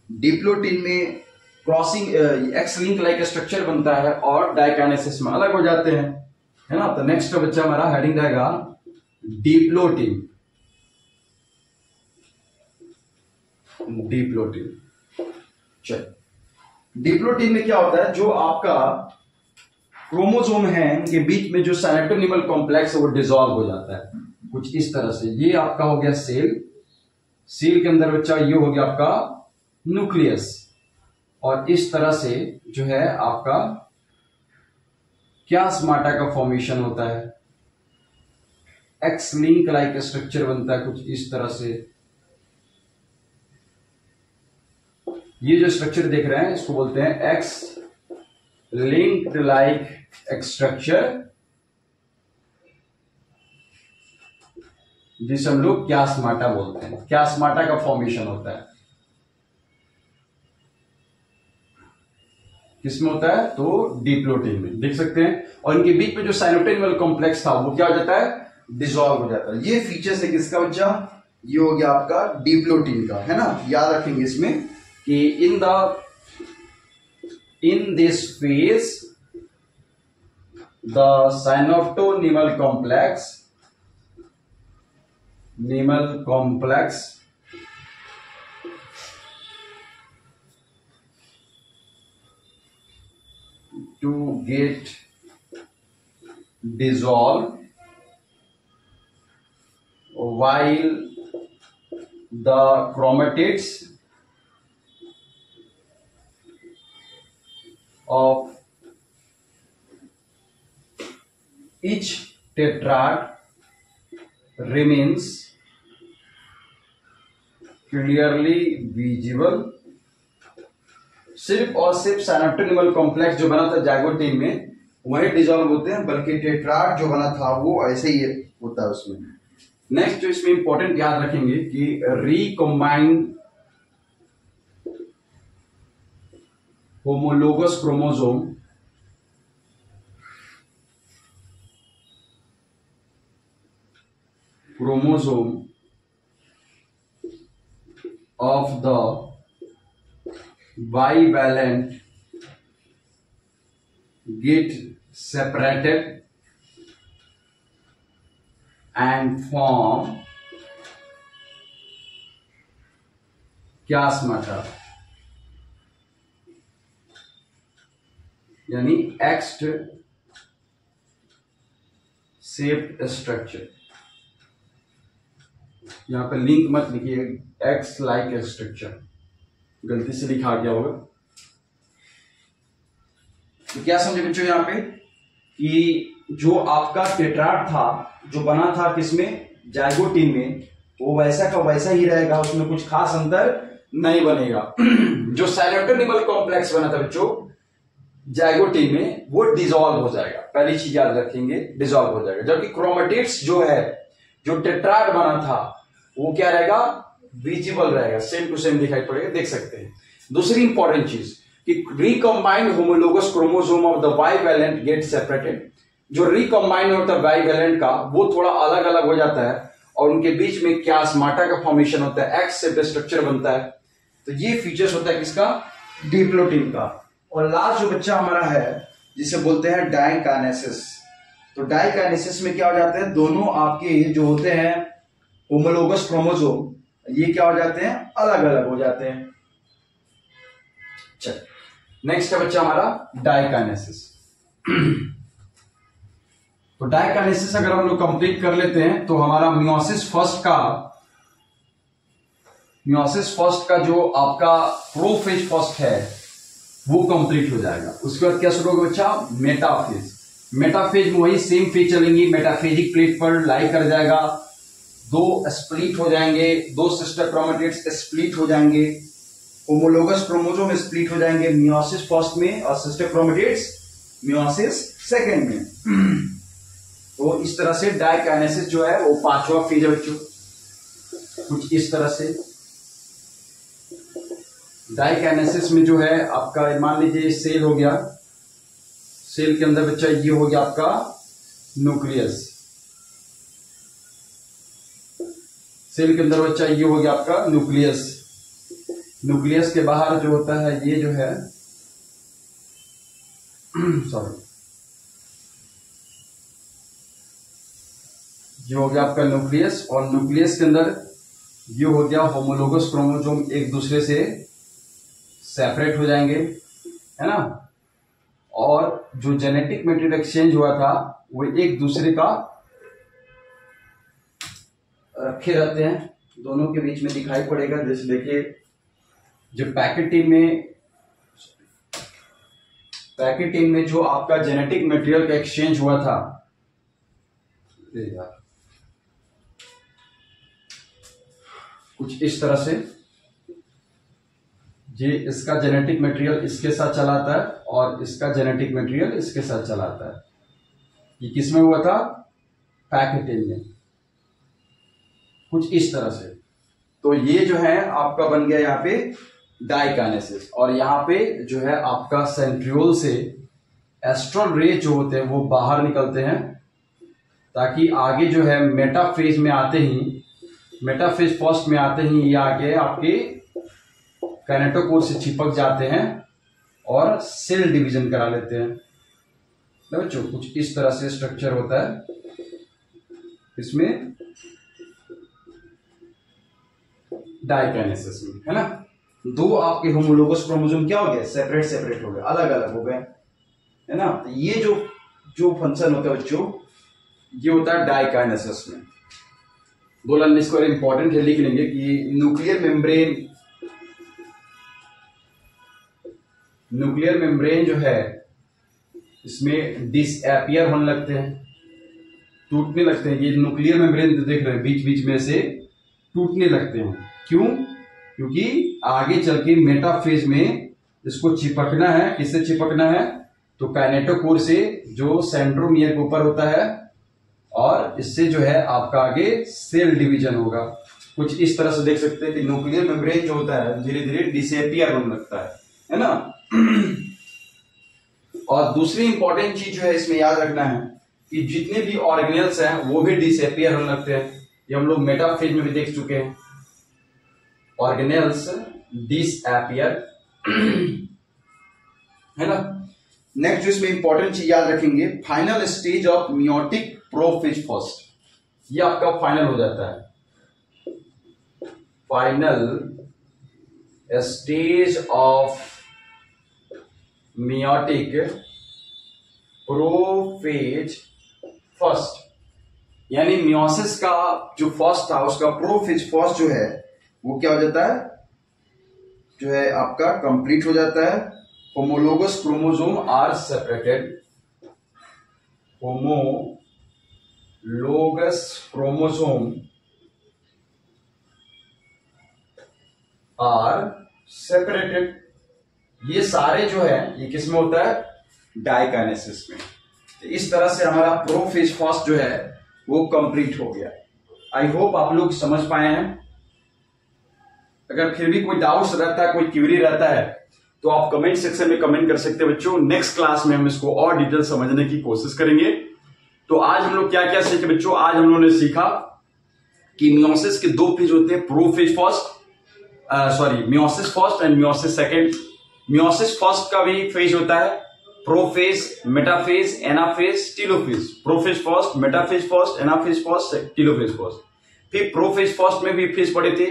डिप्लोटिन में crossing x link like structure बनता है और डाइकाइनेसिस में अलग हो जाते हैं, है ना। तो नेक्स्ट बच्चा हमारा हेडिंग रहेगा डिप्लोटिन। डिप्लोटिन, चल डिप्लोटिन में क्या होता है, जो आपका क्रोमोसोम है उनके बीच में जो साइनेप्टोनिमल कॉम्प्लेक्स है वो डिसॉल्व हो जाता है कुछ इस तरह से। ये आपका हो गया सेल, सेल के अंदर बच्चा ये हो गया आपका न्यूक्लियस, और इस तरह से जो है आपका क्यास्माटा का फॉर्मेशन होता है, एक्स लिंक लाइक स्ट्रक्चर बनता है कुछ इस तरह से। ये जो स्ट्रक्चर देख रहे हैं इसको बोलते हैं एक्स लिंक्ड लाइक स्ट्रक्चर, जिसे हम लोग क्यास्माटा बोलते हैं। क्यास्माटा का फॉर्मेशन होता है किसमें होता है, तो डिप्लोटिन में, देख सकते हैं। और इनके बीच में जो साइनेप्टोनिमल कॉम्प्लेक्स था वो क्या हो जाता है, डिसॉल्व हो जाता है। ये फीचर्स है किसका बच्चा, ये हो गया आपका डिप्लोटिन का, है ना। याद रखेंगे इसमें कि in this phase the synaptonemal complex to get dissolved while the chromatids of each tetrad remains clearly visible। सिर्फ और सिर्फ साइनेप्टोनिमल कॉम्प्लेक्स जो बना था जाइगोटिन में वही डिसॉल्व होते हैं, बल्कि टेट्राड जो बना था वो ऐसे ही होता है उसमें। नेक्स्ट जो इसमें इंपॉर्टेंट याद रखेंगे कि recombined homologous chromosome of the bivalent get separated and form chiasmata, यानी एक्स शेप्ड स्ट्रक्चर। यहां पर लिंक मत लिखिए, एक्स लाइक स्ट्रक्चर, गलती से लिखा गया होगा। तो क्या समझे बच्चों यहां पे कि जो आपका टेट्राड था जो बना था किसमें, जाइगोटिन में, वो वैसा का वैसा ही रहेगा, उसमें कुछ खास अंतर नहीं बनेगा। जो साइनेप्टोनिमल कॉम्प्लेक्स बना था बच्चों जाइगोटिन में वो डिसॉल्व हो जाएगा, पहली चीज याद रखेंगे, डिसॉल्व हो जाएगा। जबकि क्रोमेटिड्स जो है, जो टेट्राड बना था वो क्या रहेगा, विजिबल रहेगा, सेम टू सेम दिखाई पड़ेगा, देख सकते हैं। दूसरी इंपॉर्टेंट चीज कि recombined homologous chromosome of the bivalent get separated. जो रिकॉम्बाइंड होता है बाइवैलेंट का वो थोड़ा अलग अलग हो जाता है और उनके बीच में क्यास्माटा का फॉर्मेशन होता है, एक्स शेप्ड स्ट्रक्चर बनता है। तो ये फीचर्स होता है किसका, डिप्लोटिन का। और लास्ट जो बच्चा हमारा है जिसे बोलते हैं डाइकाइनेसिस। तो डाइकाइनेसिस में क्या हो जाते हैं, दोनों आपके जो होते हैं होमोलोगस क्रोमोसोम, ये क्या हो जाते हैं, अलग अलग हो जाते हैं। चल नेक्स्ट है बच्चा हमारा डाइकाइनेसिस। तो डाइकाइनेसिस अगर हम लोग कंप्लीट कर लेते हैं तो हमारा मियोसिस फर्स्ट का जो आपका प्रोफेज फर्स्ट है वो कंप्लीट हो जाएगा। उसके बाद क्या शुरू होगा बच्चा, मेटाफेज। मेटाफेज में वही सेम फेज चलेंगी, मेटाफेजिक प्लेट पर लाई कर जाएगा, दो स्प्लिट हो जाएंगे, दो सिस्टर क्रोमेटिड्स स्प्लिट हो जाएंगे, होमोलोगस क्रोमोसोम स्प्लिट हो जाएंगे मियोसिस फर्स्ट में और सिस्टर क्रोमेटिड्स मियोसिस सेकंड में। तो इस तरह से डाइकाइनेसिस जो है वो पांचवा फेज है बच्चों, कुछ इस तरह से। डाइकाइनेसिस में जो है आपका मान लीजिए सेल हो गया, सेल के अंदर बच्चा ये हो गया आपका न्यूक्लियस, सेल के अंदर बच्चा ये हो गया आपका न्यूक्लियस। न्यूक्लियस के बाहर जो होता है ये जो है सॉरी, ये हो गया आपका न्यूक्लियस, और न्यूक्लियस के अंदर ये हो गया होमोलोगस क्रोमोसोम, एक दूसरे से सेपरेट हो जाएंगे, है ना। और जो जेनेटिक मैटेरियल एक्सचेंज हुआ था वो एक दूसरे का रखे रहते हैं, दोनों के बीच में दिखाई पड़ेगा। जैसे देखिए जो पैकेटिंग में जो आपका जेनेटिक मटेरियल का एक्सचेंज हुआ था, कुछ इस तरह से, ये इसका जेनेटिक मटेरियल इसके साथ चलाता है और इसका जेनेटिक मटेरियल इसके साथ चलाता है। ये किसमें हुआ था, पैकेटिंग में, कुछ इस तरह से। तो ये जो है आपका बन गया यहाँ पे डाइकाइनेसिस, और यहाँ पे जो है आपका सेंट्रियोल से एस्ट्रॉन रे जो होते हैं वो बाहर निकलते हैं, ताकि आगे जो है मेटाफेज में आते ही, मेटाफेज फर्स्ट में आते ही ये आगे आपके काइनेटोकोर से चिपक जाते हैं और सेल डिवीजन करा लेते हैं। बच्चों कुछ इस तरह से स्ट्रक्चर होता है इसमें डाइकाइनेसिस में, है ना। दो आपके होमोलोगस क्रोमोसोम क्या हो गए, सेपरेट हो गए, अलग अलग हो गए, है ना। ये जो फंक्शन होता है बच्चों, ये होता है डाइकाइनेसिस में। दो लाइन इसको इंपॉर्टेंट है, लिख लेंगे कि न्यूक्लियर मेम्ब्रेन जो है इसमें डिसअपियर होने लगते हैं, टूटने लगते हैं। ये न्यूक्लियर मेम्ब्रेन देख रहे हैं बीच बीच में से टूटने लगते हैं, क्यों, क्योंकि आगे चल के मेटाफेज में इसको चिपकना है। किससे चिपकना है, तो काइनेटोकोर से जो सेंट्रोमियर के ऊपर होता है, और इससे जो है आपका आगे सेल डिवीजन होगा। कुछ इस तरह से देख सकते हैं कि न्यूक्लियर मेम्ब्रेन जो होता है धीरे धीरे डिसअपियर होने लगता है ना। और दूसरी इंपॉर्टेंट चीज जो है इसमें याद रखना है कि जितने भी ऑर्गेनेल्स हैं वो भी डिसअपियर होने लगते हैं। ये हम लोग मेटाफेज में भी देख चुके हैं, ऑर्गेनेल्स डिसअपियर, है ना। नेक्स्ट जो इसमें इंपॉर्टेंट चीज याद रखेंगे, final stage of meiotic prophase first, ये आपका फाइनल हो जाता है। Final stage of meiotic prophase first, यानी मियोसिस का जो फर्स्ट था उसका प्रोफेज फर्स्ट जो है वो क्या हो जाता है, जो है आपका कंप्लीट हो जाता है। Homologous chromosome are separated, homologous chromosome are separated. ये सारे जो है ये किस में होता है, डाइकाइनेसिस में। इस तरह से हमारा प्रोफेज फर्स्ट जो है वो कंप्लीट हो गया। आई होप आप लोग समझ पाए हैं। अगर फिर भी कोई डाउट्स रहता है, कोई क्वेरी रहता है, तो आप कमेंट सेक्शन में कमेंट कर सकते हैं बच्चों। नेक्स्ट क्लास में हम इसको और डिटेल समझने की कोशिश करेंगे। तो आज हम लोग क्या क्या सीखे बच्चों, आज हम लोगों ने सीखा कि मियोसिस के दो फेज होते हैं, prophase first, meiosis first and meiosis second. Meiosis first का भी फेज होता है prophase, metaphase, anaphase, telophase. Prophase first, metaphase first, anaphase first, telophase first. फिर प्रोफेज फर्स्ट में भी फेज पढ़े थे।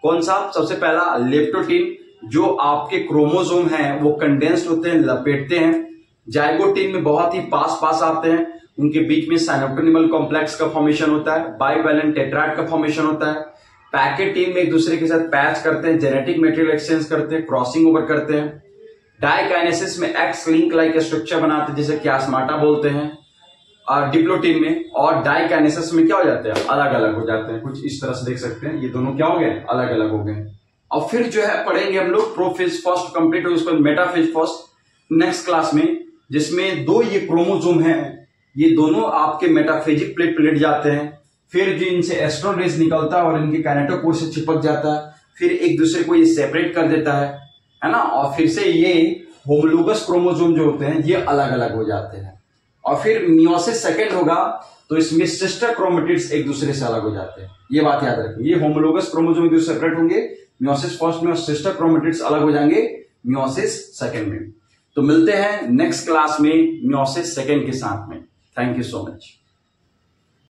कौन सा? सबसे पहला लेप्टोटीन, जो आपके क्रोमोसोम हैं वो कंडेंस्ड होते हैं, लपेटते हैं। जाइगोटीन में बहुत ही पास पास आते हैं, उनके बीच में साइनोप्टेनिमल कॉम्प्लेक्स का फॉर्मेशन होता है, बाइवैलेंट टेट्राइड का फॉर्मेशन होता है। पैकेटीन में एक दूसरे के साथ पैच करते हैं, जेनेटिक मटेरियल एक्सचेंज करते हैं, क्रॉसिंग ओवर करते हैं। डाइकाइनेसिस में एक्स लिंक लाइक स्ट्रक्चर बनाते हैं, जिसे क्यास्माटा बोलते हैं। और डिप्लोटीन में और डाइकाइनेसिस में क्या हो जाते हैं? अलग अलग हो जाते हैं। कुछ इस तरह से देख सकते हैं, ये दोनों क्या हो गए? अलग अलग हो गए। और फिर जो है पढ़ेंगे हम लोग प्रोफेज फर्स्ट कंप्लीट हो, उसको मेटाफेज फर्स्ट नेक्स्ट क्लास में, जिसमें दो ये क्रोमोसोम हैं, ये दोनों आपके मेटाफेजिक प्लेट पे लेट जाते हैं। फिर जो इनसे एस्ट्रॉन रेज निकलता है और इनके काइनेटोकोर से चिपक जाता है, फिर एक दूसरे को ये सेपरेट कर देता है ना। और फिर से ये होमोलोगस क्रोमोसोम जो होते हैं ये अलग अलग हो जाते हैं। और फिर मियोसिस सेकेंड होगा तो इसमें सिस्टर क्रोमेटिड्स एक दूसरे से अलग हो जाते हैं। ये बात याद रखें, ये होमोलोगस क्रोमोसोम एक दूसरे से सेपरेट होंगे मियोसिस फर्स्ट में, और सिस्टर क्रोमेटिड्स अलग हो जाएंगे मियोसिस सेकेंड में। तो मिलते हैं नेक्स्ट क्लास में मियोसिस सेकेंड के साथ में। Thank you so much.